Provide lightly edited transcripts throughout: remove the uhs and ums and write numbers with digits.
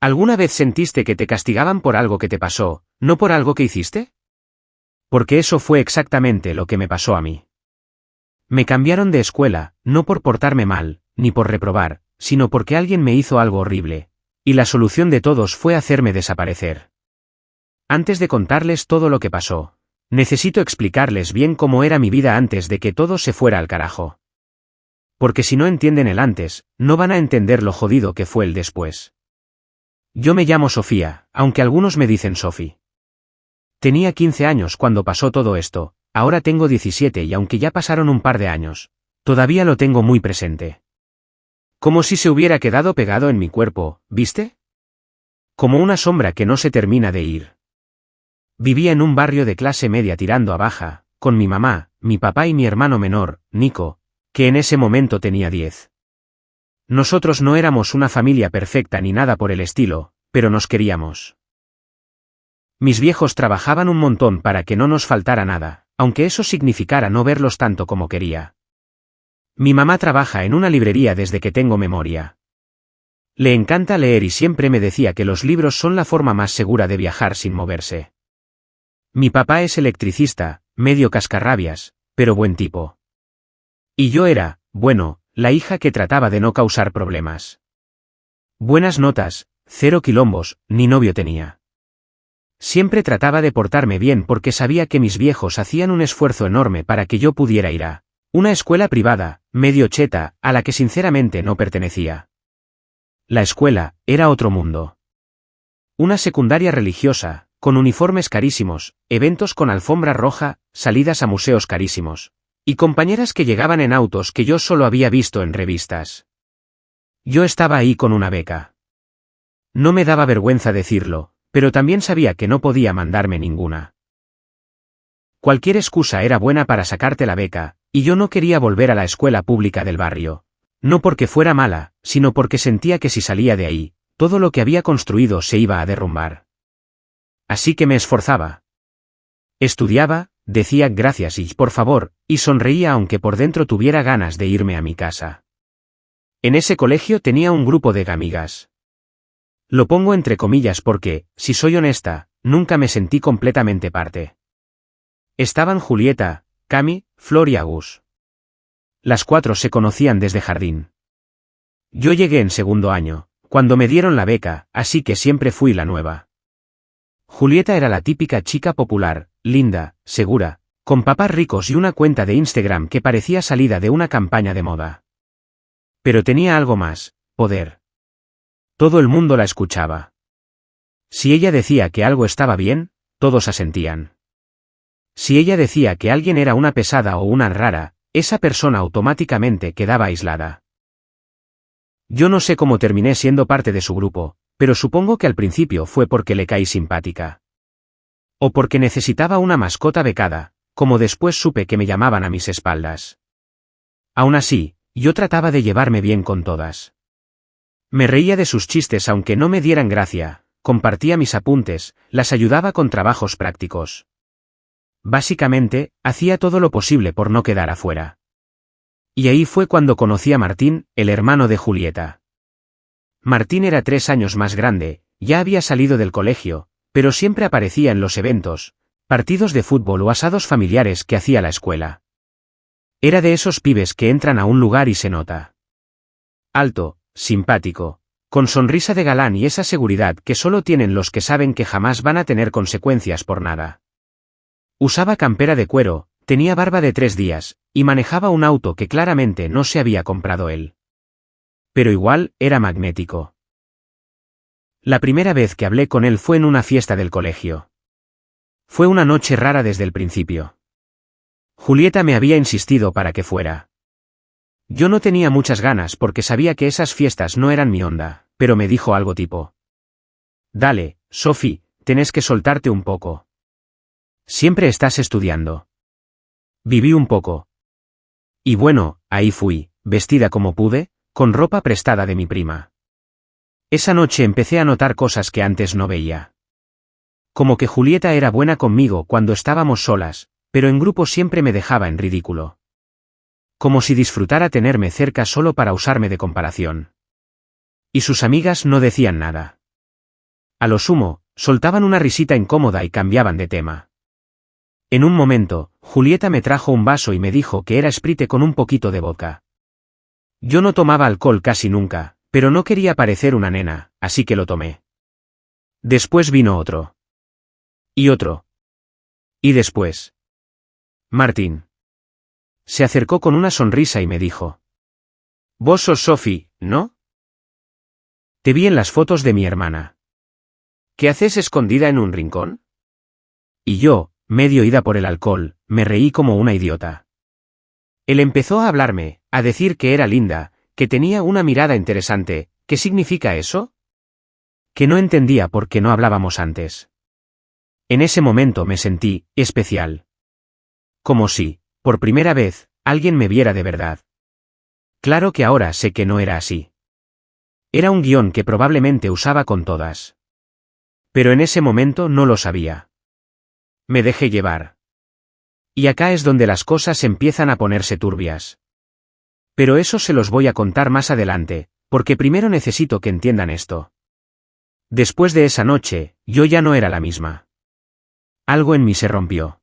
¿Alguna vez sentiste que te castigaban por algo que te pasó, no por algo que hiciste? Porque eso fue exactamente lo que me pasó a mí. Me cambiaron de escuela, no por portarme mal, ni por reprobar, sino porque alguien me hizo algo horrible, y la solución de todos fue hacerme desaparecer. Antes de contarles todo lo que pasó, necesito explicarles bien cómo era mi vida antes de que todo se fuera al carajo. Porque si no entienden el antes, no van a entender lo jodido que fue el después. Yo me llamo Sofía, aunque algunos me dicen Sofi. Tenía 15 años cuando pasó todo esto, ahora tengo 17 y aunque ya pasaron un par de años, todavía lo tengo muy presente. Como si se hubiera quedado pegado en mi cuerpo, ¿viste? Como una sombra que no se termina de ir. Vivía en un barrio de clase media tirando a baja, con mi mamá, mi papá y mi hermano menor, Nico, que en ese momento tenía 10. Nosotros no éramos una familia perfecta ni nada por el estilo, pero nos queríamos. Mis viejos trabajaban un montón para que no nos faltara nada, aunque eso significara no verlos tanto como quería. Mi mamá trabaja en una librería desde que tengo memoria. Le encanta leer y siempre me decía que los libros son la forma más segura de viajar sin moverse. Mi papá es electricista, medio cascarrabias, pero buen tipo. Y yo era, bueno, la hija que trataba de no causar problemas. Buenas notas, 0 quilombos, ni novio tenía. Siempre trataba de portarme bien porque sabía que mis viejos hacían un esfuerzo enorme para que yo pudiera ir a una escuela privada, medio cheta, a la que sinceramente no pertenecía. La escuela era otro mundo. Una secundaria religiosa, con uniformes carísimos, eventos con alfombra roja, salidas a museos carísimos, y compañeras que llegaban en autos que yo solo había visto en revistas. Yo estaba ahí con una beca. No me daba vergüenza decirlo, pero también sabía que no podía mandarme ninguna. Cualquier excusa era buena para sacarte la beca, y yo no quería volver a la escuela pública del barrio. No porque fuera mala, sino porque sentía que si salía de ahí, todo lo que había construido se iba a derrumbar. Así que me esforzaba. Estudiaba, decía gracias y por favor, y sonreía aunque por dentro tuviera ganas de irme a mi casa. En ese colegio tenía un grupo de amigas. Lo pongo entre comillas porque, si soy honesta, nunca me sentí completamente parte. Estaban Julieta, Cami, Flor y Agus. Las 4 se conocían desde jardín. Yo llegué en segundo año, cuando me dieron la beca, así que siempre fui la nueva. Julieta era la típica chica popular, linda, segura, con papás ricos y una cuenta de Instagram que parecía salida de una campaña de moda. Pero tenía algo más, poder. Todo el mundo la escuchaba. Si ella decía que algo estaba bien, todos asentían. Si ella decía que alguien era una pesada o una rara, esa persona automáticamente quedaba aislada. Yo no sé cómo terminé siendo parte de su grupo, pero supongo que al principio fue porque le caí simpática. O porque necesitaba una mascota becada, como después supe que me llamaban a mis espaldas. Aún así, yo trataba de llevarme bien con todas. Me reía de sus chistes aunque no me dieran gracia, compartía mis apuntes, las ayudaba con trabajos prácticos. Básicamente, hacía todo lo posible por no quedar afuera. Y ahí fue cuando conocí a Martín, el hermano de Julieta. Martín era 3 años más grande, ya había salido del colegio, pero siempre aparecía en los eventos, partidos de fútbol o asados familiares que hacía la escuela. Era de esos pibes que entran a un lugar y se nota. Alto, simpático, con sonrisa de galán y esa seguridad que solo tienen los que saben que jamás van a tener consecuencias por nada. Usaba campera de cuero, tenía barba de 3 días, y manejaba un auto que claramente no se había comprado él. Pero igual, era magnético. La primera vez que hablé con él fue en una fiesta del colegio. Fue una noche rara desde el principio. Julieta me había insistido para que fuera. Yo no tenía muchas ganas porque sabía que esas fiestas no eran mi onda, pero me dijo algo tipo: Dale, Sofi, tenés que soltarte un poco. Siempre estás estudiando. Viví un poco. Y bueno, ahí fui, vestida como pude, con ropa prestada de mi prima. Esa noche empecé a notar cosas que antes no veía. Como que Julieta era buena conmigo cuando estábamos solas, pero en grupo siempre me dejaba en ridículo. Como si disfrutara tenerme cerca solo para usarme de comparación. Y sus amigas no decían nada. A lo sumo, soltaban una risita incómoda y cambiaban de tema. En un momento, Julieta me trajo un vaso y me dijo que era Sprite con un poquito de vodka. Yo no tomaba alcohol casi nunca, pero no quería parecer una nena, así que lo tomé. Después vino otro. Y otro. Y después. Martín. Se acercó con una sonrisa y me dijo. Vos sos Sophie, ¿no? Te vi en las fotos de mi hermana. ¿Qué haces escondida en un rincón? Y yo, medio ida por el alcohol, me reí como una idiota. Él empezó a hablarme, a decir que era linda, que tenía una mirada interesante. ¿Qué significa eso? Que no entendía por qué no hablábamos antes. En ese momento me sentí especial. Como si, por primera vez, alguien me viera de verdad. Claro que ahora sé que no era así. Era un guión que probablemente usaba con todas. Pero en ese momento no lo sabía. Me dejé llevar. Y acá es donde las cosas empiezan a ponerse turbias. Pero eso se los voy a contar más adelante, porque primero necesito que entiendan esto. Después de esa noche, yo ya no era la misma. Algo en mí se rompió.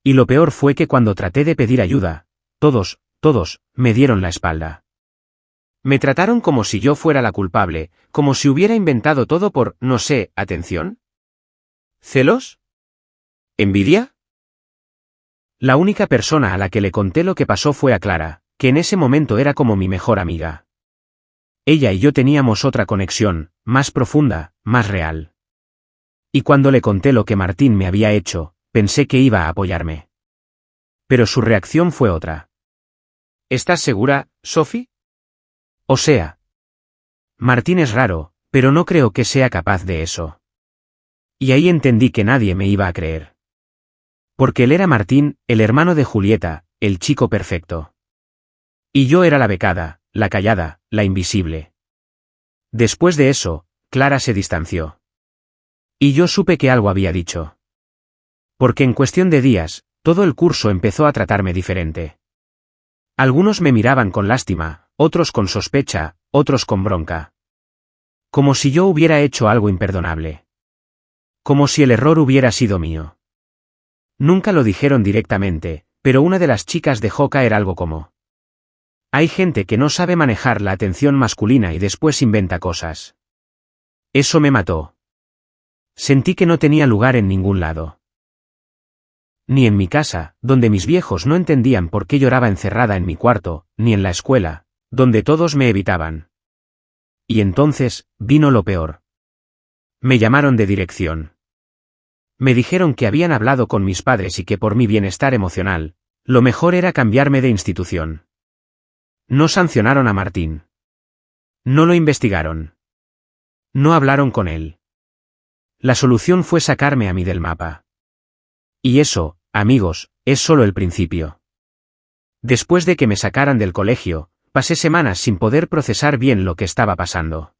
Y lo peor fue que cuando traté de pedir ayuda, todos, me dieron la espalda. Me trataron como si yo fuera la culpable, como si hubiera inventado todo por, no sé, atención. ¿Celos? ¿Envidia? La única persona a la que le conté lo que pasó fue a Clara, que en ese momento era como mi mejor amiga. Ella y yo teníamos otra conexión, más profunda, más real. Y cuando le conté lo que Martín me había hecho, pensé que iba a apoyarme. Pero su reacción fue otra. ¿Estás segura, Sophie? O sea, Martín es raro, pero no creo que sea capaz de eso. Y ahí entendí que nadie me iba a creer. Porque él era Martín, el hermano de Julieta, el chico perfecto. Y yo era la becada, la callada, la invisible. Después de eso, Clara se distanció. Y yo supe que algo había dicho. Porque en cuestión de días, todo el curso empezó a tratarme diferente. Algunos me miraban con lástima, otros con sospecha, otros con bronca. Como si yo hubiera hecho algo imperdonable. Como si el error hubiera sido mío. Nunca lo dijeron directamente, pero una de las chicas dejó caer algo como: hay gente que no sabe manejar la atención masculina y después inventa cosas. Eso me mató. Sentí que no tenía lugar en ningún lado. Ni en mi casa, donde mis viejos no entendían por qué lloraba encerrada en mi cuarto, ni en la escuela, donde todos me evitaban. Y entonces, vino lo peor. Me llamaron de dirección. Me dijeron que habían hablado con mis padres y que por mi bienestar emocional, lo mejor era cambiarme de institución. No sancionaron a Martín. No lo investigaron. No hablaron con él. La solución fue sacarme a mí del mapa. Y eso, amigos, es solo el principio. Después de que me sacaran del colegio, pasé semanas sin poder procesar bien lo que estaba pasando.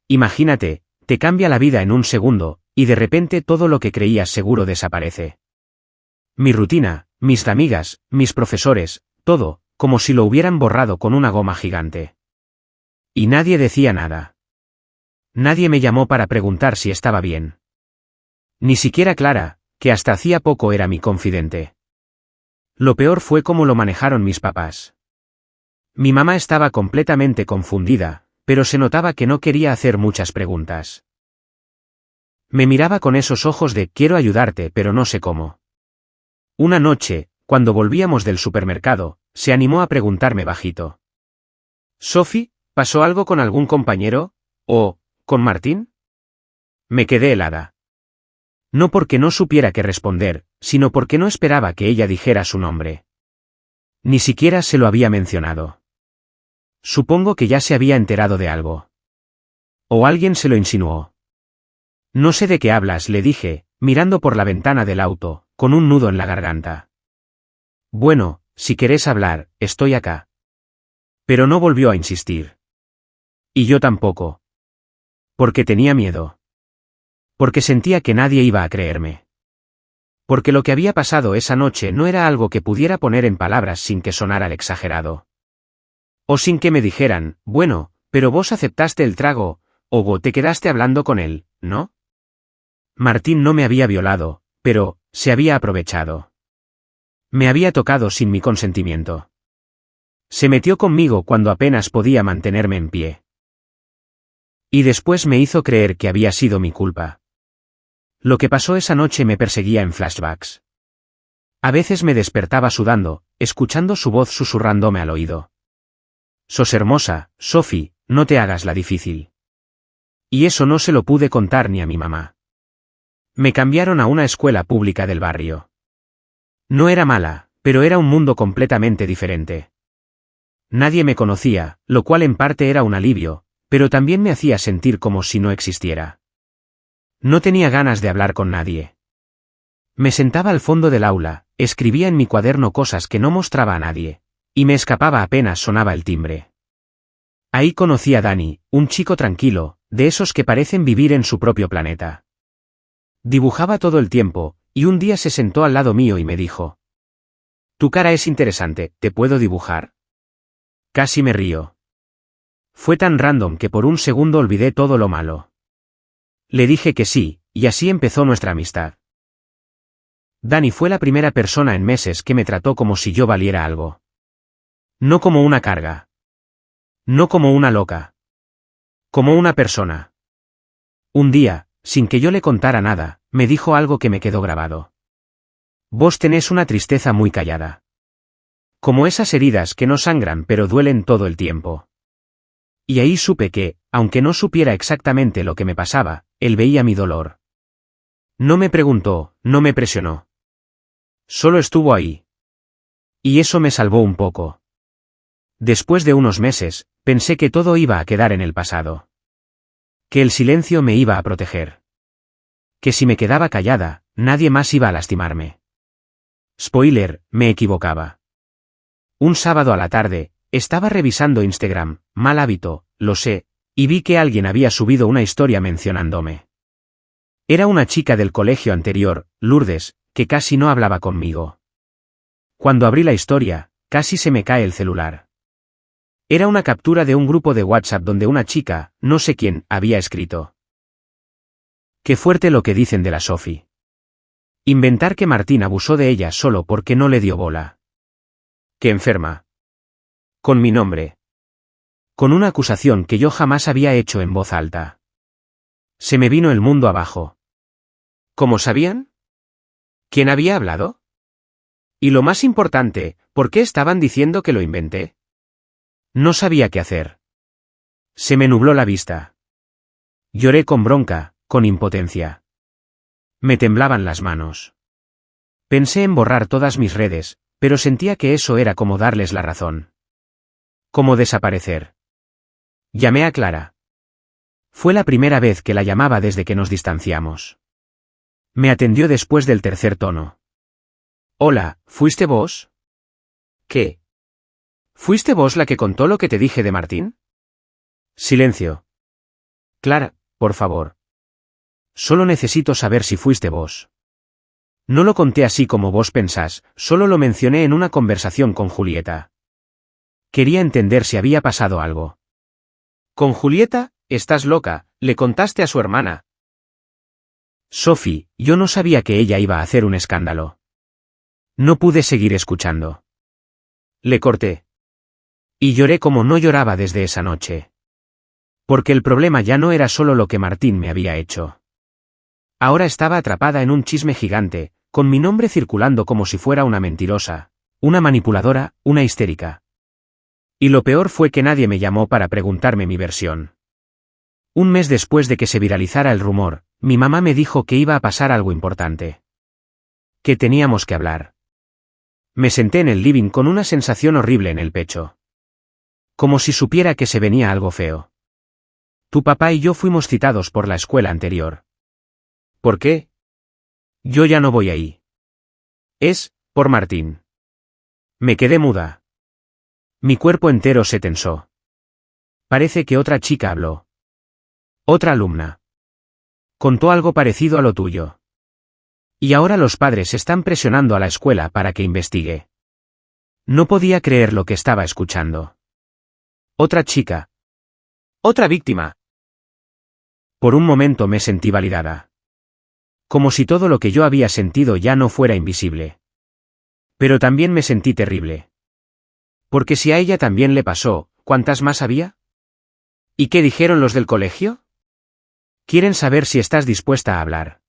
Imagínate, te cambia la vida en un segundo, y de repente todo lo que creías seguro desaparece. Mi rutina, mis amigas, mis profesores, todo, como si lo hubieran borrado con una goma gigante. Y nadie decía nada. Nadie me llamó para preguntar si estaba bien. Ni siquiera Clara, que hasta hacía poco era mi confidente. Lo peor fue cómo lo manejaron mis papás. Mi mamá estaba completamente confundida, pero se notaba que no quería hacer muchas preguntas. Me miraba con esos ojos de quiero ayudarte pero no sé cómo. Una noche, cuando volvíamos del supermercado, se animó a preguntarme bajito. «Sophie, ¿pasó algo con algún compañero? ¿O con Martín?» Me quedé helada. No porque no supiera qué responder, sino porque no esperaba que ella dijera su nombre. Ni siquiera se lo había mencionado. Supongo que ya se había enterado de algo. O alguien se lo insinuó. No sé de qué hablas, le dije, mirando por la ventana del auto, con un nudo en la garganta. Bueno, si querés hablar, estoy acá. Pero no volvió a insistir. Y yo tampoco. Porque tenía miedo. Porque sentía que nadie iba a creerme. Porque lo que había pasado esa noche no era algo que pudiera poner en palabras sin que sonara el exagerado. O sin que me dijeran, bueno, pero vos aceptaste el trago, Hugo, te quedaste hablando con él, ¿no? Martín no me había violado, pero se había aprovechado. Me había tocado sin mi consentimiento. Se metió conmigo cuando apenas podía mantenerme en pie. Y después me hizo creer que había sido mi culpa. Lo que pasó esa noche me perseguía en flashbacks. A veces me despertaba sudando, escuchando su voz susurrándome al oído. Sos hermosa, Sophie, no te hagas la difícil. Y eso no se lo pude contar ni a mi mamá. Me cambiaron a una escuela pública del barrio. No era mala, pero era un mundo completamente diferente. Nadie me conocía, lo cual en parte era un alivio, pero también me hacía sentir como si no existiera. No tenía ganas de hablar con nadie. Me sentaba al fondo del aula, escribía en mi cuaderno cosas que no mostraba a nadie, y me escapaba apenas sonaba el timbre. Ahí conocí a Dani, un chico tranquilo, de esos que parecen vivir en su propio planeta. Dibujaba todo el tiempo, y un día se sentó al lado mío y me dijo: «Tu cara es interesante, ¿te puedo dibujar?» Casi me río. Fue tan random que por un segundo olvidé todo lo malo. Le dije que sí, y así empezó nuestra amistad. Dani fue la primera persona en meses que me trató como si yo valiera algo. No como una carga. No como una loca. Como una persona. Un día, sin que yo le contara nada, me dijo algo que me quedó grabado. Vos tenés una tristeza muy callada. Como esas heridas que no sangran pero duelen todo el tiempo. Y ahí supe que, aunque no supiera exactamente lo que me pasaba, él veía mi dolor. No me preguntó, no me presionó. Solo estuvo ahí. Y eso me salvó un poco. Después de unos meses, pensé que todo iba a quedar en el pasado. Que el silencio me iba a proteger. Que si me quedaba callada, nadie más iba a lastimarme. Spoiler, me equivocaba. Un sábado a la tarde, estaba revisando Instagram, mal hábito, lo sé, y vi que alguien había subido una historia mencionándome. Era una chica del colegio anterior, Lourdes, que casi no hablaba conmigo. Cuando abrí la historia, casi se me cae el celular. Era una captura de un grupo de WhatsApp donde una chica, no sé quién, había escrito: «Qué fuerte lo que dicen de la Sophie. Inventar que Martín abusó de ella solo porque no le dio bola. Qué enferma. Con mi nombre. Con una acusación que yo jamás había hecho en voz alta. Se me vino el mundo abajo. ¿Cómo sabían? ¿Quién había hablado? Y lo más importante, ¿por qué estaban diciendo que lo inventé? No sabía qué hacer. Se me nubló la vista. Lloré con bronca, con impotencia. Me temblaban las manos. Pensé en borrar todas mis redes, pero sentía que eso era como darles la razón. Como desaparecer. Llamé a Clara. Fue la primera vez que la llamaba desde que nos distanciamos. Me atendió después del tercer tono. Hola, ¿fuiste vos? ¿Qué? ¿Fuiste vos la que contó lo que te dije de Martín? Silencio. Clara, por favor. Solo necesito saber si fuiste vos. No lo conté así como vos pensás, solo lo mencioné en una conversación con Julieta. Quería entender si había pasado algo. ¿Con Julieta? Estás loca, le contaste a su hermana. Sophie, yo no sabía que ella iba a hacer un escándalo. No pude seguir escuchando. Le corté. Y lloré como no lloraba desde esa noche. Porque el problema ya no era solo lo que Martín me había hecho. Ahora estaba atrapada en un chisme gigante, con mi nombre circulando como si fuera una mentirosa, una manipuladora, una histérica. Y lo peor fue que nadie me llamó para preguntarme mi versión. Un mes después de que se viralizara el rumor, mi mamá me dijo que iba a pasar algo importante. Que teníamos que hablar. Me senté en el living con una sensación horrible en el pecho. Como si supiera que se venía algo feo. Tu papá y yo fuimos citados por la escuela anterior. ¿Por qué? Yo ya no voy ahí. Es, por Martín. Me quedé muda. Mi cuerpo entero se tensó. Parece que otra chica habló. Otra alumna. Contó algo parecido a lo tuyo. Y ahora los padres están presionando a la escuela para que investigue. No podía creer lo que estaba escuchando. Otra chica. Otra víctima. Por un momento me sentí validada. Como si todo lo que yo había sentido ya no fuera invisible. Pero también me sentí terrible. Porque si a ella también le pasó, ¿cuántas más había? ¿Y qué dijeron los del colegio? Quieren saber si estás dispuesta a hablar.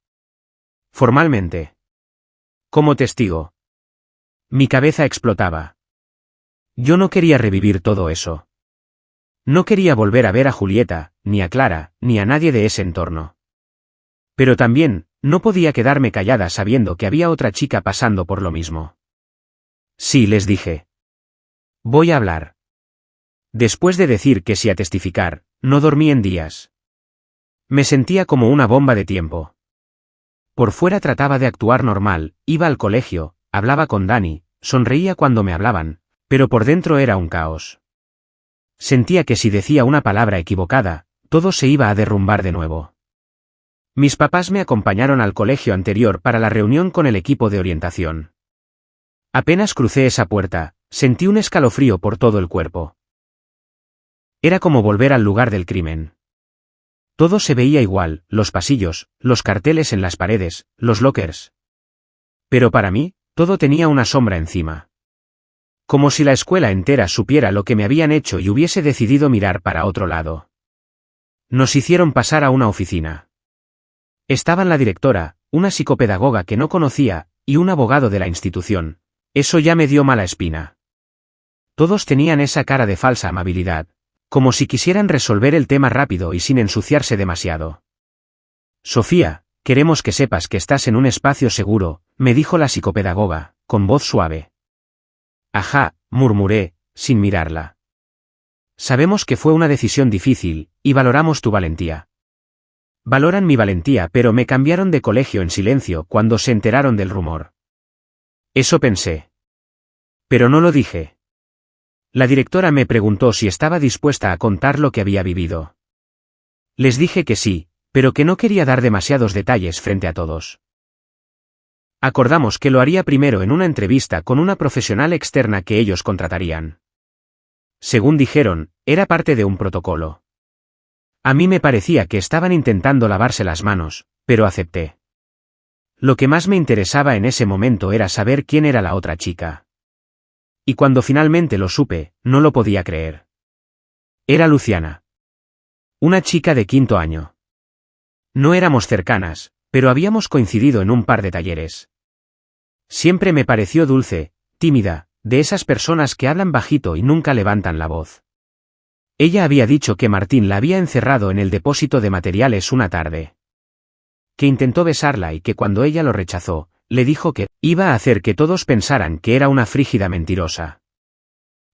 Formalmente. Como testigo. Mi cabeza explotaba. Yo no quería revivir todo eso. No quería volver a ver a Julieta, ni a Clara, ni a nadie de ese entorno. Pero también, no podía quedarme callada sabiendo que había otra chica pasando por lo mismo. Sí, les dije. Voy a hablar. Después de decir que sí a testificar, no dormí en días. Me sentía como una bomba de tiempo. Por fuera trataba de actuar normal, iba al colegio, hablaba con Dani, sonreía cuando me hablaban, pero por dentro era un caos. Sentía que si decía una palabra equivocada, todo se iba a derrumbar de nuevo. Mis papás me acompañaron al colegio anterior para la reunión con el equipo de orientación. Apenas crucé esa puerta, sentí un escalofrío por todo el cuerpo. Era como volver al lugar del crimen. Todo se veía igual, los pasillos, los carteles en las paredes, los lockers. Pero para mí, todo tenía una sombra encima. Como si la escuela entera supiera lo que me habían hecho y hubiese decidido mirar para otro lado. Nos hicieron pasar a una oficina. Estaban la directora, una psicopedagoga que no conocía, y un abogado de la institución. Eso ya me dio mala espina. Todos tenían esa cara de falsa amabilidad, como si quisieran resolver el tema rápido y sin ensuciarse demasiado. Sofía, queremos que sepas que estás en un espacio seguro, me dijo la psicopedagoga, con voz suave. Ajá, murmuré, sin mirarla. Sabemos que fue una decisión difícil, y valoramos tu valentía. Valoran mi valentía, pero me cambiaron de colegio en silencio cuando se enteraron del rumor. Eso pensé. Pero no lo dije. La directora me preguntó si estaba dispuesta a contar lo que había vivido. Les dije que sí, pero que no quería dar demasiados detalles frente a todos. Acordamos que lo haría primero en una entrevista con una profesional externa que ellos contratarían. Según dijeron, era parte de un protocolo. A mí me parecía que estaban intentando lavarse las manos, pero acepté. Lo que más me interesaba en ese momento era saber quién era la otra chica. Y cuando finalmente lo supe, no lo podía creer. Era Luciana. Una chica de 5º año. No éramos cercanas, pero habíamos coincidido en un par de talleres. Siempre me pareció dulce, tímida, de esas personas que hablan bajito y nunca levantan la voz. Ella había dicho que Martín la había encerrado en el depósito de materiales una tarde. Que intentó besarla y que cuando ella lo rechazó, le dijo que iba a hacer que todos pensaran que era una frígida mentirosa.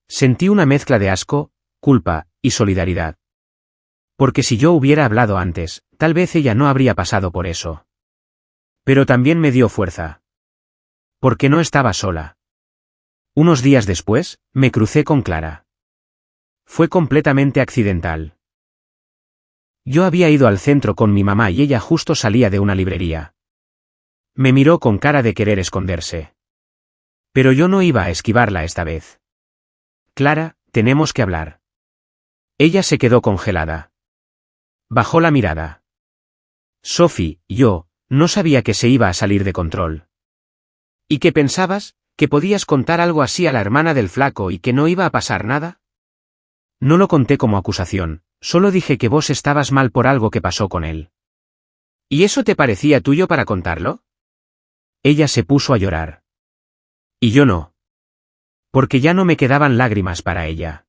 Sentí una mezcla de asco, culpa y solidaridad. Porque si yo hubiera hablado antes, tal vez ella no habría pasado por eso. Pero también me dio fuerza. Porque no estaba sola. Unos días después, me crucé con Clara. Fue completamente accidental. Yo había ido al centro con mi mamá y ella justo salía de una librería. Me miró con cara de querer esconderse. Pero yo no iba a esquivarla esta vez. Clara, tenemos que hablar. Ella se quedó congelada. Bajó la mirada. Sophie, yo, no sabía que se iba a salir de control. ¿Y qué pensabas? ¿Que podías contar algo así a la hermana del flaco y que no iba a pasar nada? No lo conté como acusación, solo dije que vos estabas mal por algo que pasó con él. ¿Y eso te parecía tuyo para contarlo? Ella se puso a llorar. Y yo no. Porque ya no me quedaban lágrimas para ella.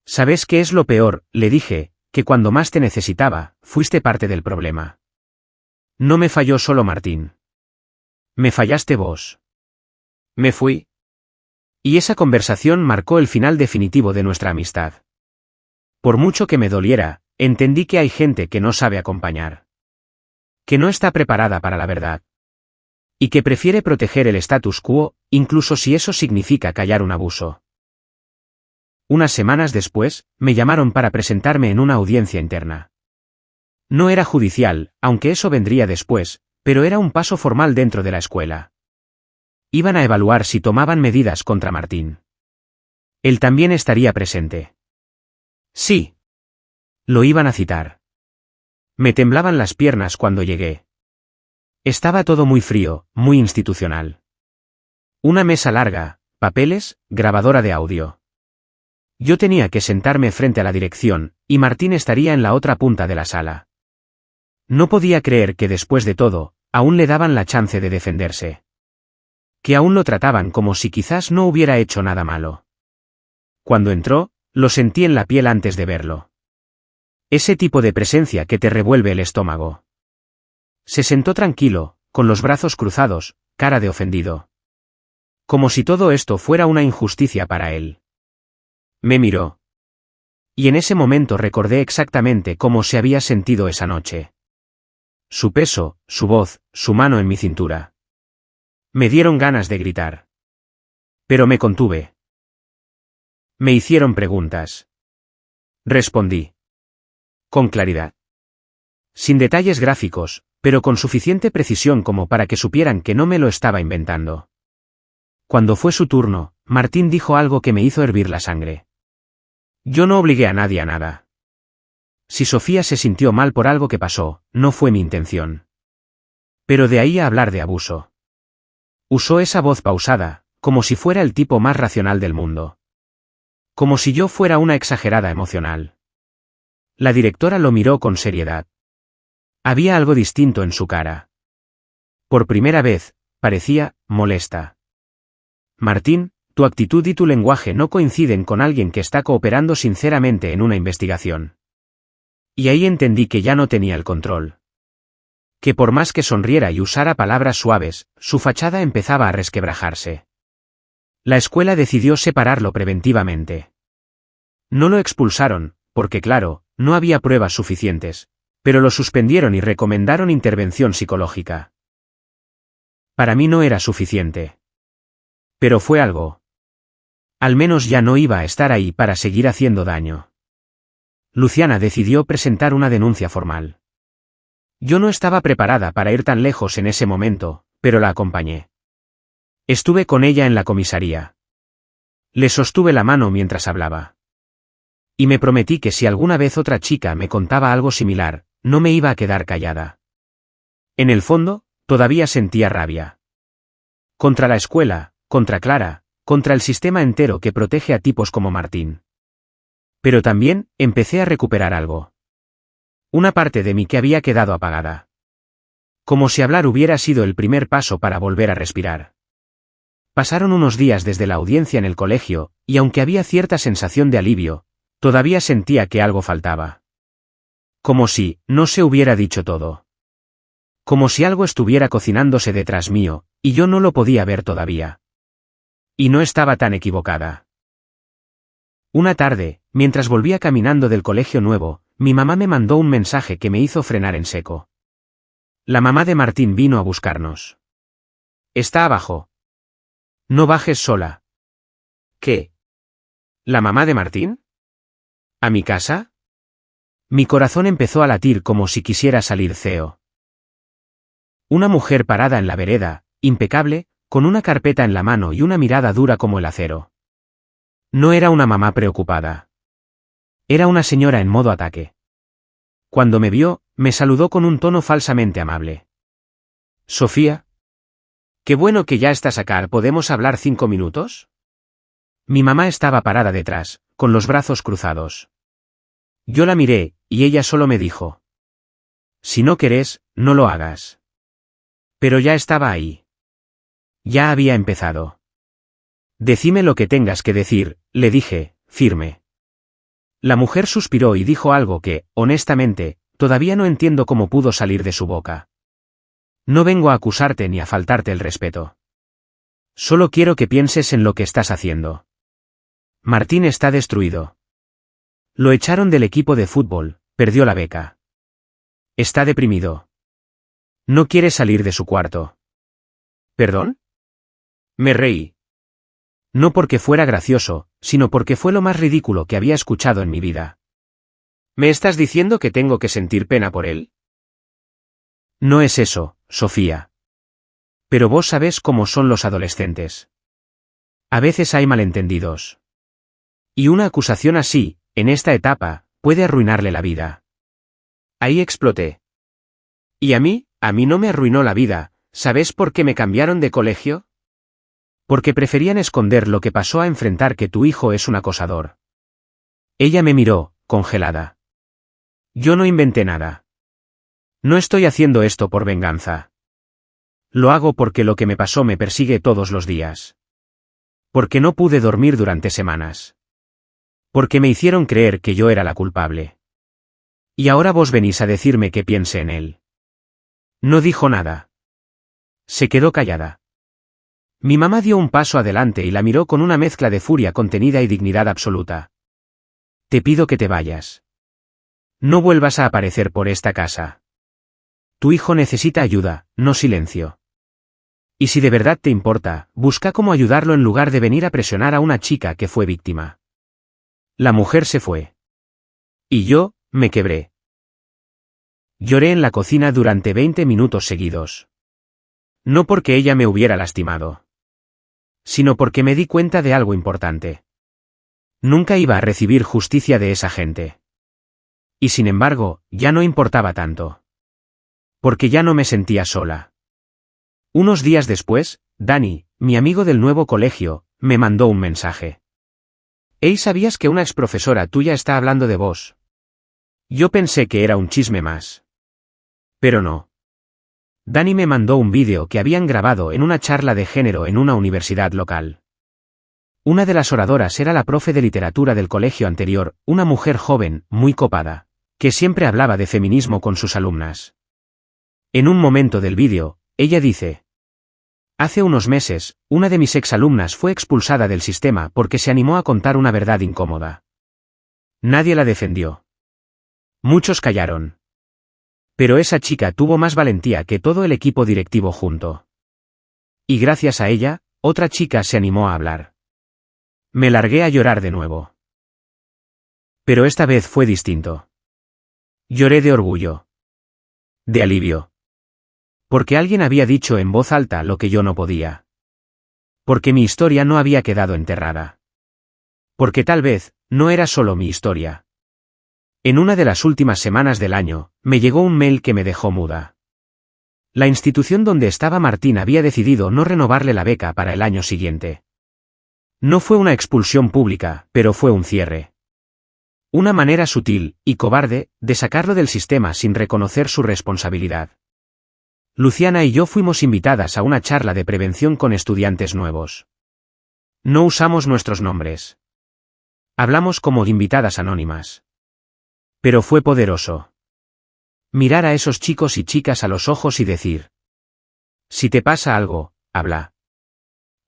¿Sabes qué es lo peor? Le dije, que cuando más te necesitaba, fuiste parte del problema. No me falló solo Martín. Me fallaste vos. Me fui. Y esa conversación marcó el final definitivo de nuestra amistad. Por mucho que me doliera, entendí que hay gente que no sabe acompañar. Que no está preparada para la verdad. Y que prefiere proteger el status quo, incluso si eso significa callar un abuso. Unas semanas después, me llamaron para presentarme en una audiencia interna. No era judicial, aunque eso vendría después, pero era un paso formal dentro de la escuela. Iban a evaluar si tomaban medidas contra Martín. Él también estaría presente. Sí. Lo iban a citar. Me temblaban las piernas cuando llegué. Estaba todo muy frío, muy institucional. Una mesa larga, papeles, grabadora de audio. Yo tenía que sentarme frente a la dirección, y Martín estaría en la otra punta de la sala. No podía creer que después de todo, aún le daban la chance de defenderse. Que aún lo trataban como si quizás no hubiera hecho nada malo. Cuando entró, lo sentí en la piel antes de verlo. Ese tipo de presencia que te revuelve el estómago. Se sentó tranquilo, con los brazos cruzados, cara de ofendido. Como si todo esto fuera una injusticia para él. Me miró. Y en ese momento recordé exactamente cómo se había sentido esa noche. Su peso, su voz, su mano en mi cintura. Me dieron ganas de gritar. Pero me contuve. Me hicieron preguntas. Respondí. Con claridad. Sin detalles gráficos, pero con suficiente precisión como para que supieran que no me lo estaba inventando. Cuando fue su turno, Martín dijo algo que me hizo hervir la sangre. Yo no obligué a nadie a nada. Si Sofía se sintió mal por algo que pasó, no fue mi intención. Pero de ahí a hablar de abuso. Usó esa voz pausada, como si fuera el tipo más racional del mundo. Como si yo fuera una exagerada emocional. La directora lo miró con seriedad. Había algo distinto en su cara. Por primera vez, parecía molesta. Martín, tu actitud y tu lenguaje no coinciden con alguien que está cooperando sinceramente en una investigación. Y ahí entendí que ya no tenía el control. Que por más que sonriera y usara palabras suaves, su fachada empezaba a resquebrajarse. La escuela decidió separarlo preventivamente. No lo expulsaron, porque claro, no había pruebas suficientes, pero lo suspendieron y recomendaron intervención psicológica. Para mí no era suficiente. Pero fue algo. Al menos ya no iba a estar ahí para seguir haciendo daño. Luciana decidió presentar una denuncia formal. Yo no estaba preparada para ir tan lejos en ese momento, pero la acompañé. Estuve con ella en la comisaría. Le sostuve la mano mientras hablaba. Y me prometí que si alguna vez otra chica me contaba algo similar, no me iba a quedar callada. En el fondo, todavía sentía rabia. Contra la escuela, contra Clara, contra el sistema entero que protege a tipos como Martín. Pero también, empecé a recuperar algo. Una parte de mí que había quedado apagada. Como si hablar hubiera sido el primer paso para volver a respirar. Pasaron unos días desde la audiencia en el colegio, y aunque había cierta sensación de alivio, todavía sentía que algo faltaba. Como si no se hubiera dicho todo. Como si algo estuviera cocinándose detrás mío, y yo no lo podía ver todavía. Y no estaba tan equivocada. Una tarde, mientras volvía caminando del colegio nuevo, mi mamá me mandó un mensaje que me hizo frenar en seco. La mamá de Martín vino a buscarnos. Está abajo. No bajes sola. ¿Qué? ¿La mamá de Martín? ¿A mi casa? Mi corazón empezó a latir como si quisiera salir CEO. Una mujer parada en la vereda, impecable, con una carpeta en la mano y una mirada dura como el acero. No era una mamá preocupada. Era una señora en modo ataque. Cuando me vio, me saludó con un tono falsamente amable. Sofía. Qué bueno que ya estás acá, ¿podemos hablar 5 minutos? Mi mamá estaba parada detrás, con los brazos cruzados. Yo la miré, y ella solo me dijo. Si no querés, no lo hagas. Pero ya estaba ahí. Ya había empezado. Decime lo que tengas que decir, le dije, firme. La mujer suspiró y dijo algo que, honestamente, todavía no entiendo cómo pudo salir de su boca. No vengo a acusarte ni a faltarte el respeto. Solo quiero que pienses en lo que estás haciendo. Martín está destruido. Lo echaron del equipo de fútbol, perdió la beca. Está deprimido. No quiere salir de su cuarto. ¿Perdón? Me reí. No porque fuera gracioso, sino porque fue lo más ridículo que había escuchado en mi vida. ¿Me estás diciendo que tengo que sentir pena por él? No es eso, Sofía. Pero vos sabés cómo son los adolescentes. A veces hay malentendidos. Y una acusación así, en esta etapa, puede arruinarle la vida. Ahí exploté. ¿Y a mí? A mí no me arruinó la vida. ¿Sabes por qué me cambiaron de colegio? Porque preferían esconder lo que pasó a enfrentar que tu hijo es un acosador. Ella me miró, congelada. Yo no inventé nada. No estoy haciendo esto por venganza. Lo hago porque lo que me pasó me persigue todos los días. Porque no pude dormir durante semanas. Porque me hicieron creer que yo era la culpable. Y ahora vos venís a decirme que piense en él. No dijo nada. Se quedó callada. Mi mamá dio un paso adelante y la miró con una mezcla de furia contenida y dignidad absoluta. Te pido que te vayas. No vuelvas a aparecer por esta casa. Tu hijo necesita ayuda, no silencio. Y si de verdad te importa, busca cómo ayudarlo en lugar de venir a presionar a una chica que fue víctima. La mujer se fue. Y yo, me quebré. Lloré en la cocina durante 20 minutos seguidos. No porque ella me hubiera lastimado, sino porque me di cuenta de algo importante. Nunca iba a recibir justicia de esa gente. Y sin embargo, ya no importaba tanto. Porque ya no me sentía sola. Unos días después, Dani, mi amigo del nuevo colegio, me mandó un mensaje. Hey, ¿sabías que una exprofesora tuya está hablando de vos? Yo pensé que era un chisme más. Pero no. Dani me mandó un vídeo que habían grabado en una charla de género en una universidad local. Una de las oradoras era la profe de literatura del colegio anterior, una mujer joven, muy copada, que siempre hablaba de feminismo con sus alumnas. En un momento del vídeo, ella dice: hace unos meses, una de mis exalumnas fue expulsada del sistema porque se animó a contar una verdad incómoda. Nadie la defendió. Muchos callaron. Pero esa chica tuvo más valentía que todo el equipo directivo junto. Y gracias a ella, otra chica se animó a hablar. Me largué a llorar de nuevo. Pero esta vez fue distinto. Lloré de orgullo. De alivio. Porque alguien había dicho en voz alta lo que yo no podía. Porque mi historia no había quedado enterrada. Porque tal vez, no era solo mi historia. En una de las últimas semanas del año, me llegó un mail que me dejó muda. La institución donde estaba Martín había decidido no renovarle la beca para el año siguiente. No fue una expulsión pública, pero fue un cierre. Una manera sutil, y cobarde, de sacarlo del sistema sin reconocer su responsabilidad. Luciana y yo fuimos invitadas a una charla de prevención con estudiantes nuevos. No usamos nuestros nombres. Hablamos como invitadas anónimas. Pero fue poderoso. Mirar a esos chicos y chicas a los ojos y decir: si te pasa algo, habla.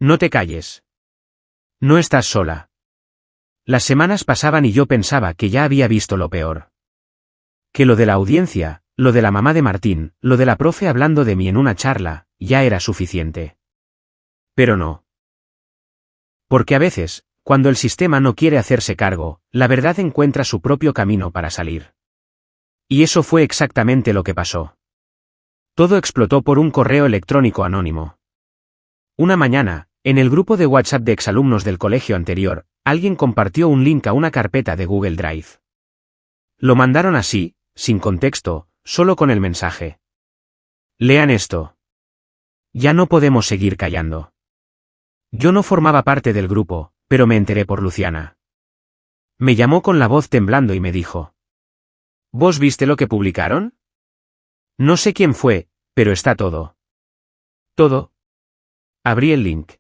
No te calles. No estás sola. Las semanas pasaban y yo pensaba que ya había visto lo peor. Que lo de la audiencia, lo de la mamá de Martín, lo de la profe hablando de mí en una charla, ya era suficiente. Pero no. Porque a veces, cuando el sistema no quiere hacerse cargo, la verdad encuentra su propio camino para salir. Y eso fue exactamente lo que pasó. Todo explotó por un correo electrónico anónimo. Una mañana, en el grupo de WhatsApp de exalumnos del colegio anterior, alguien compartió un link a una carpeta de Google Drive. Lo mandaron así, sin contexto, solo con el mensaje: lean esto. Ya no podemos seguir callando. Yo no formaba parte del grupo, pero me enteré por Luciana. Me llamó con la voz temblando y me dijo: ¿vos viste lo que publicaron? No sé quién fue, pero está todo. Todo. Abrí el link.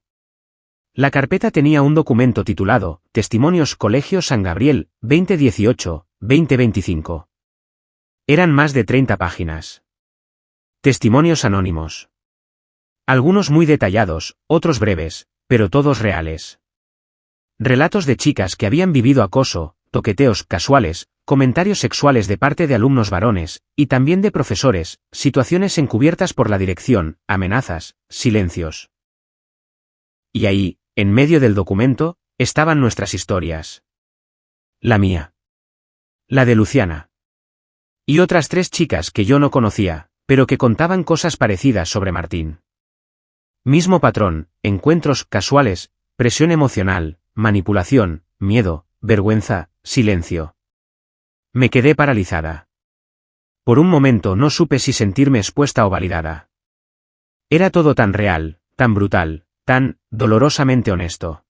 La carpeta tenía un documento titulado Testimonios Colegio San Gabriel, 2018-2025. Eran más de 30 páginas. Testimonios anónimos. Algunos muy detallados, otros breves, pero todos reales. Relatos de chicas que habían vivido acoso, toqueteos casuales, comentarios sexuales de parte de alumnos varones, y también de profesores, situaciones encubiertas por la dirección, amenazas, silencios. Y ahí, en medio del documento, estaban nuestras historias. La mía. La de Luciana. Y otras 3 chicas que yo no conocía, pero que contaban cosas parecidas sobre Martín. Mismo patrón, encuentros casuales, presión emocional, manipulación, miedo, vergüenza, silencio. Me quedé paralizada. Por un momento no supe si sentirme expuesta o validada. Era todo tan real, tan brutal, tan dolorosamente honesto.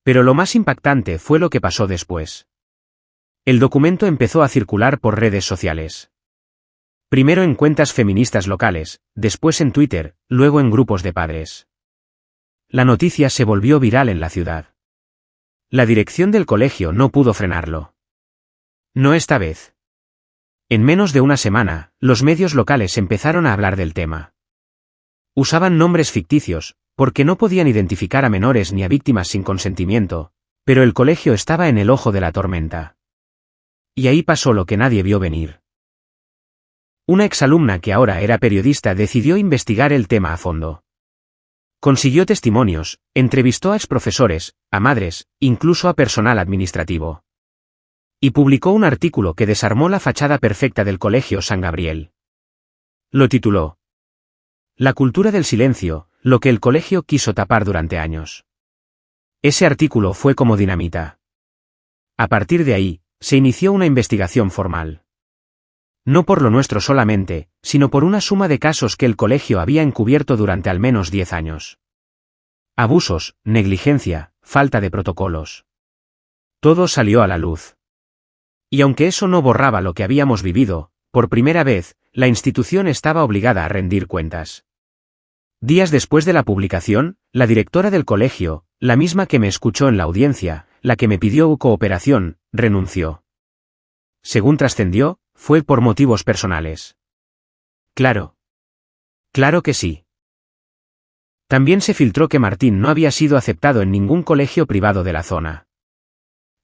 Pero lo más impactante fue lo que pasó después. El documento empezó a circular por redes sociales. Primero en cuentas feministas locales, después en Twitter, luego en grupos de padres. La noticia se volvió viral en la ciudad. La dirección del colegio no pudo frenarlo. No esta vez. En menos de una semana, los medios locales empezaron a hablar del tema. Usaban nombres ficticios, porque no podían identificar a menores ni a víctimas sin consentimiento, pero el colegio estaba en el ojo de la tormenta. Y ahí pasó lo que nadie vio venir. Una exalumna que ahora era periodista decidió investigar el tema a fondo. Consiguió testimonios, entrevistó a exprofesores, a madres, incluso a personal administrativo. Y publicó un artículo que desarmó la fachada perfecta del Colegio San Gabriel. Lo tituló La cultura del silencio, lo que el colegio quiso tapar durante años. Ese artículo fue como dinamita. A partir de ahí, se inició una investigación formal. No por lo nuestro solamente, sino por una suma de casos que el colegio había encubierto durante al menos 10 años. Abusos, negligencia, falta de protocolos. Todo salió a la luz. Y aunque eso no borraba lo que habíamos vivido, por primera vez, la institución estaba obligada a rendir cuentas. Días después de la publicación, la directora del colegio, la misma que me escuchó en la audiencia, la que me pidió cooperación, renunció. Según trascendió, fue por motivos personales. Claro. Claro que sí. También se filtró que Martín no había sido aceptado en ningún colegio privado de la zona.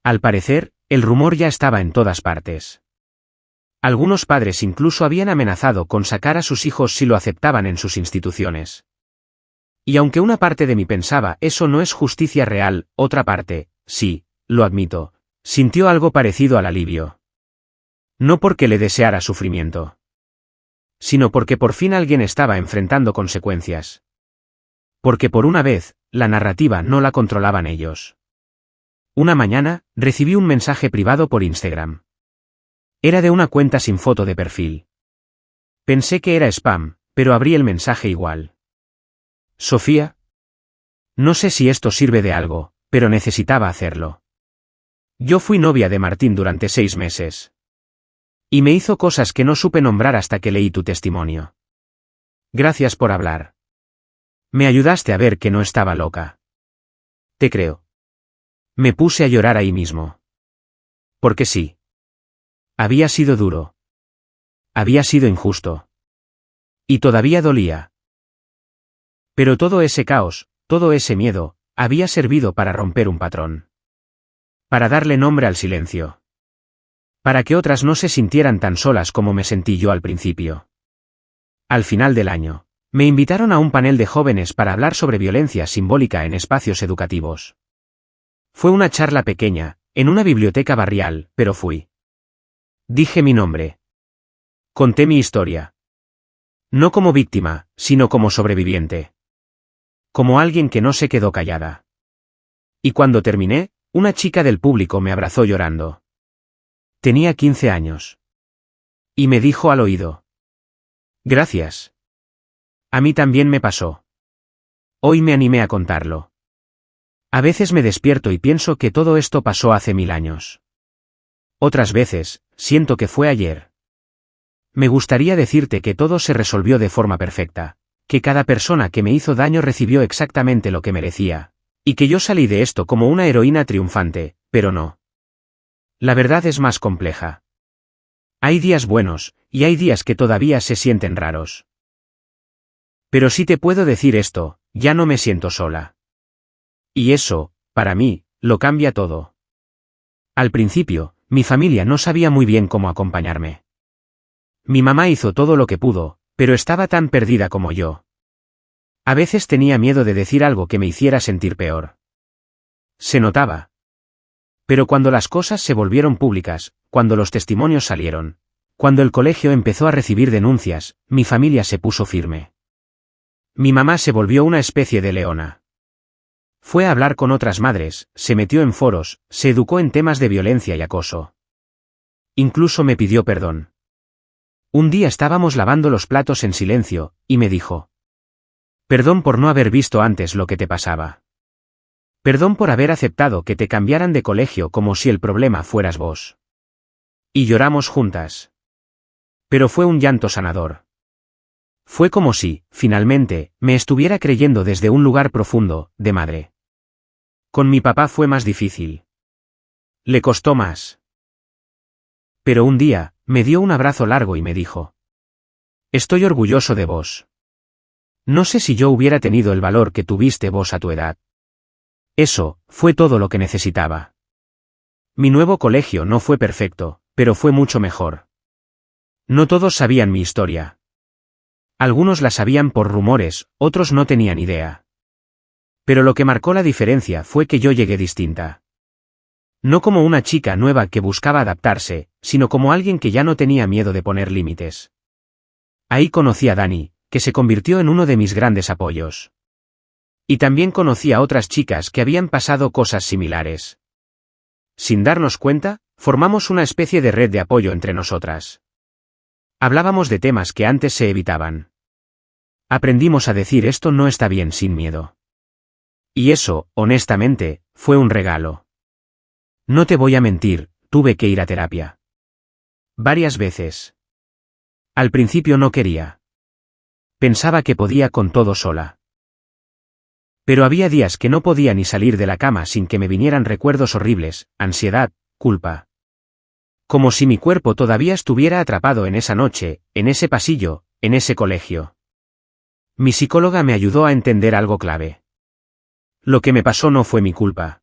Al parecer, el rumor ya estaba en todas partes. Algunos padres incluso habían amenazado con sacar a sus hijos si lo aceptaban en sus instituciones. Y aunque una parte de mí pensaba, eso no es justicia real, otra parte, sí, lo admito, sintió algo parecido al alivio. No porque le deseara sufrimiento, sino porque por fin alguien estaba enfrentando consecuencias. Porque por una vez, la narrativa no la controlaban ellos. Una mañana, recibí un mensaje privado por Instagram. Era de una cuenta sin foto de perfil. Pensé que era spam, pero abrí el mensaje igual. Sofía. No sé si esto sirve de algo, pero necesitaba hacerlo. Yo fui novia de Martín durante 6 meses. Y me hizo cosas que no supe nombrar hasta que leí tu testimonio. Gracias por hablar. Me ayudaste a ver que no estaba loca. Te creo. Me puse a llorar ahí mismo. Porque sí. Había sido duro. Había sido injusto. Y todavía dolía. Pero todo ese caos, todo ese miedo, había servido para romper un patrón. Para darle nombre al silencio. Para que otras no se sintieran tan solas como me sentí yo al principio. Al final del año, me invitaron a un panel de jóvenes para hablar sobre violencia simbólica en espacios educativos. Fue una charla pequeña, en una biblioteca barrial, pero fui. Dije mi nombre. Conté mi historia. No como víctima, sino como sobreviviente. Como alguien que no se quedó callada. Y cuando terminé, una chica del público me abrazó llorando. Tenía 15 años. Y me dijo al oído. Gracias. A mí también me pasó. Hoy me animé a contarlo. A veces me despierto y pienso que todo esto pasó hace 1000 años. Otras veces, siento que fue ayer. Me gustaría decirte que todo se resolvió de forma perfecta, que cada persona que me hizo daño recibió exactamente lo que merecía, y que yo salí de esto como una heroína triunfante, pero no. La verdad es más compleja. Hay días buenos, y hay días que todavía se sienten raros. Pero sí te puedo decir esto, ya no me siento sola. Y eso, para mí, lo cambia todo. Al principio, mi familia no sabía muy bien cómo acompañarme. Mi mamá hizo todo lo que pudo, pero estaba tan perdida como yo. A veces tenía miedo de decir algo que me hiciera sentir peor. Se notaba. Pero cuando las cosas se volvieron públicas, cuando los testimonios salieron, cuando el colegio empezó a recibir denuncias, mi familia se puso firme. Mi mamá se volvió una especie de leona. Fue a hablar con otras madres, se metió en foros, se educó en temas de violencia y acoso. Incluso me pidió perdón. Un día estábamos lavando los platos en silencio, y me dijo: perdón por no haber visto antes lo que te pasaba. Perdón por haber aceptado que te cambiaran de colegio como si el problema fueras vos. Y lloramos juntas. Pero fue un llanto sanador. Fue como si, finalmente, me estuviera creyendo desde un lugar profundo, de madre. Con mi papá fue más difícil. Le costó más. Pero un día, me dio un abrazo largo y me dijo: estoy orgulloso de vos. No sé si yo hubiera tenido el valor que tuviste vos a tu edad. Eso, fue todo lo que necesitaba. Mi nuevo colegio no fue perfecto, pero fue mucho mejor. No todos sabían mi historia. Algunos la sabían por rumores, otros no tenían idea. Pero lo que marcó la diferencia fue que yo llegué distinta. No como una chica nueva que buscaba adaptarse, sino como alguien que ya no tenía miedo de poner límites. Ahí conocí a Dani, que se convirtió en uno de mis grandes apoyos. Y también conocí a otras chicas que habían pasado cosas similares. Sin darnos cuenta, formamos una especie de red de apoyo entre nosotras. Hablábamos de temas que antes se evitaban. Aprendimos a decir esto no está bien sin miedo. Y eso, honestamente, fue un regalo. No te voy a mentir, tuve que ir a terapia. Varias veces. Al principio no quería. Pensaba que podía con todo sola. Pero había días que no podía ni salir de la cama sin que me vinieran recuerdos horribles, ansiedad, culpa. Como si mi cuerpo todavía estuviera atrapado en esa noche, en ese pasillo, en ese colegio. Mi psicóloga me ayudó a entender algo clave. Lo que me pasó no fue mi culpa.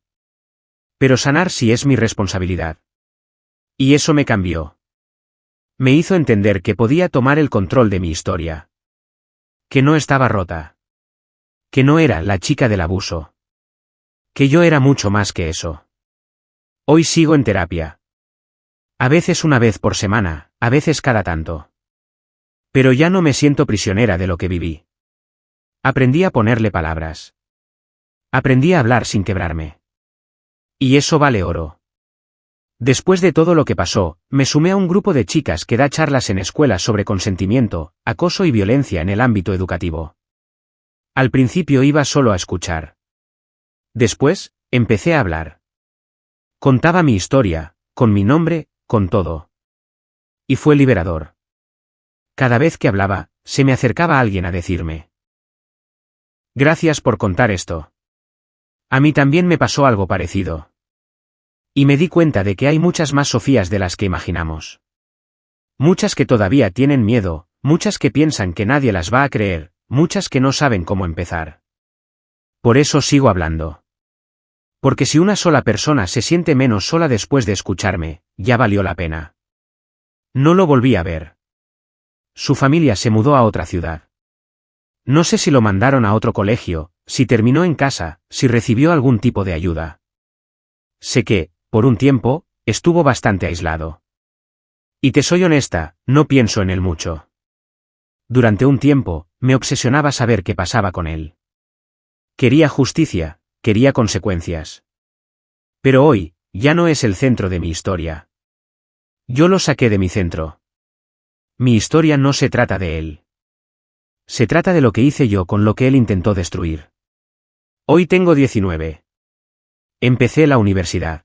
Pero sanar sí es mi responsabilidad. Y eso me cambió. Me hizo entender que podía tomar el control de mi historia. Que no estaba rota. Que no era la chica del abuso. Que yo era mucho más que eso. Hoy sigo en terapia. A veces una vez por semana, a veces cada tanto. Pero ya no me siento prisionera de lo que viví. Aprendí a ponerle palabras. Aprendí a hablar sin quebrarme. Y eso vale oro. Después de todo lo que pasó, me sumé a un grupo de chicas que da charlas en escuelas sobre consentimiento, acoso y violencia en el ámbito educativo. Al principio iba solo a escuchar. Después, empecé a hablar. Contaba mi historia, con mi nombre, con todo. Y fue liberador. Cada vez que hablaba, se me acercaba alguien a decirme: gracias por contar esto. A mí también me pasó algo parecido. Y me di cuenta de que hay muchas más Sofías de las que imaginamos. Muchas que todavía tienen miedo, muchas que piensan que nadie las va a creer, muchas que no saben cómo empezar. Por eso sigo hablando. Porque si una sola persona se siente menos sola después de escucharme, ya valió la pena. No lo volví a ver. Su familia se mudó a otra ciudad. No sé si lo mandaron a otro colegio, si terminó en casa, si recibió algún tipo de ayuda. Sé que, por un tiempo, estuvo bastante aislado. Y te soy honesta, no pienso en él mucho. Durante un tiempo, me obsesionaba saber qué pasaba con él. Quería justicia, quería consecuencias. Pero hoy, ya no es el centro de mi historia. Yo lo saqué de mi centro. Mi historia no se trata de él. Se trata de lo que hice yo con lo que él intentó destruir. Hoy tengo 19. Empecé la universidad.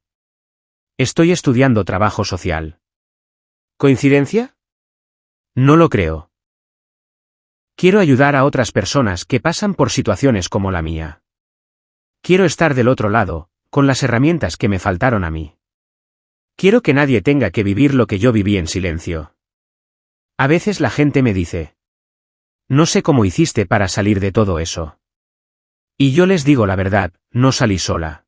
Estoy estudiando trabajo social. ¿Coincidencia? No lo creo. Quiero ayudar a otras personas que pasan por situaciones como la mía. Quiero estar del otro lado, con las herramientas que me faltaron a mí. Quiero que nadie tenga que vivir lo que yo viví en silencio. A veces la gente me dice: no sé cómo hiciste para salir de todo eso. Y yo les digo la verdad, no salí sola.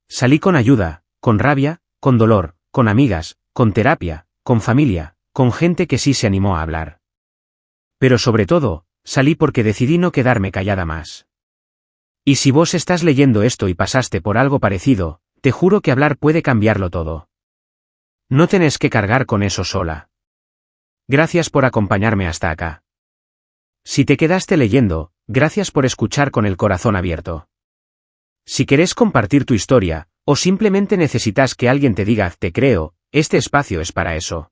Salí con ayuda, con rabia, con dolor, con amigas, con terapia, con familia, con gente que sí se animó a hablar. Pero sobre todo, salí porque decidí no quedarme callada más. Y si vos estás leyendo esto y pasaste por algo parecido, te juro que hablar puede cambiarlo todo. No tenés que cargar con eso sola. Gracias por acompañarme hasta acá. Si te quedaste leyendo, gracias por escuchar con el corazón abierto. Si querés compartir tu historia, o simplemente necesitas que alguien te diga te creo, este espacio es para eso.